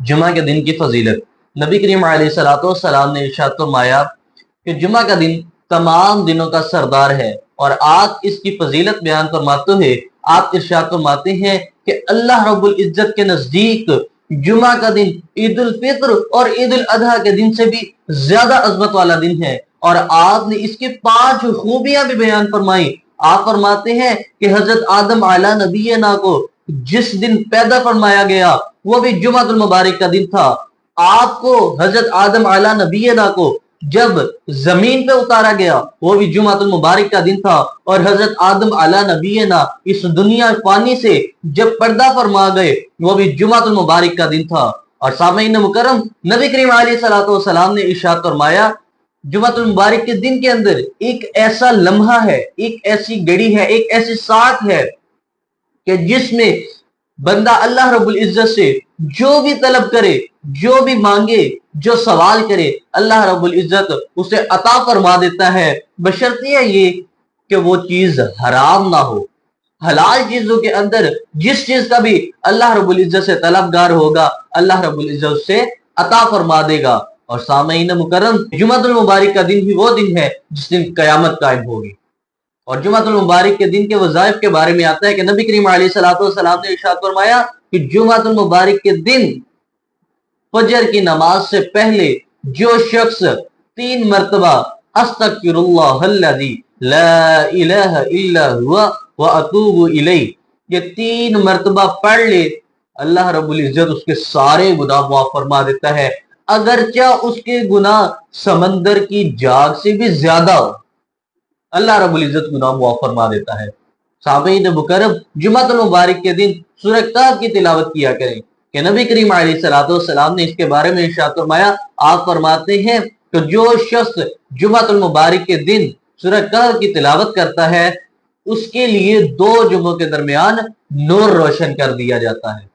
जुमा के दिन की फजीलत। नबी करीम अलैहिस्सलाम ने इरशाद फरमाया कि जुमा का दिन तमाम दिनों का सरदार है, और आप इसकी फजीलत बयान फरमाते हुए आप इरशाद फरमाते हैं कि अल्लाह रब्बुल इज्जत के नजदीक जुमा का दिन ईद उल फित्र और ईद उल अजहा के दिन से भी ज्यादा अजमत वाला दिन है। और आपने इसकी 5 खूबियां भी बयान फरमाई। आप फरमाते हैं कि हजरत आदम आला नबीना को जिस दिन पैदा फरमाया गया वो भी जुमातुल मुबारक का दिन था। आपको हजरत आदम आला नबीना को जब जमीन पे उतारा गया वो भी जुमातुल मुबारक का दिन था, और हजरत आदम आला नबीना इस दुनिया फानी से जब पर्दा फरमा गए वो भी जुमातुल मुबारक का दिन था। और सामईन मुकर्रम, नबी करीम अलैहिस्सलाम ने इरशाद फरमाया जुमातुल मुबारक के दिन के अंदर एक ऐसा लम्हा है, एक ऐसी घड़ी है, एक ऐसी साथ है कि जिसमें बंदा अल्लाह रब्बुल इज्जत से जो भी तलब करे, जो भी मांगे, जो सवाल करे, अल्लाह रब्बुल इज्जत उसे अता फरमा देता है, बशर्ते ये कि वो चीज हराम ना हो। हलाल चीजों के अंदर जिस चीज का भी अल्लाह रब्बुल इज्जत से तलबगार होगा, अल्लाह रब्बुल इज्जत से अता फरमा देगा। और सामईन मुकर्रम, जुमातुल मुबारक का दिन भी वो दिन है जिस दिन कयामत कायम होगी। और जुमातुल मुबारक के दिन के वज़ाइफ के बारे में आता है कि नबी करीम अलैहिस्सलाम ने इरशाद फरमाया कि जुमातुल मुबारक के दिन फजर की नमाज से पहले जो शख्स 3 मरतबा अस्तगफिरुल्लाहल्लज़ी ला इलाहा इल्ला हुवा व अतूबु इलैह, ये 3 मरतबा पढ़ ले, अल्लाह रब्बुल इज्जत उसके सारे गुनाह माफ फरमा देता है, अगरचे उसके गुनाह समंदर की जाग से भी ज्यादा हो, अल्लाह रब्बुल इज्जत गुनाह माफ फरमा देता है। सामईन मुकर्रम, जुमातुल मुबारक के दिन सूरह कहफ की तिलावत किया करें कि नबी करीम अलैहिस्सलाम ने इसके बारे में इरशाद फरमाया। आप फरमाते हैं कि जो शख्स जुमातुल मुबारक के दिन सूरह कहफ की तिलावत करता है उसके लिए 2 जुमों के दरमियान नूर रोशन कर दिया जाता है।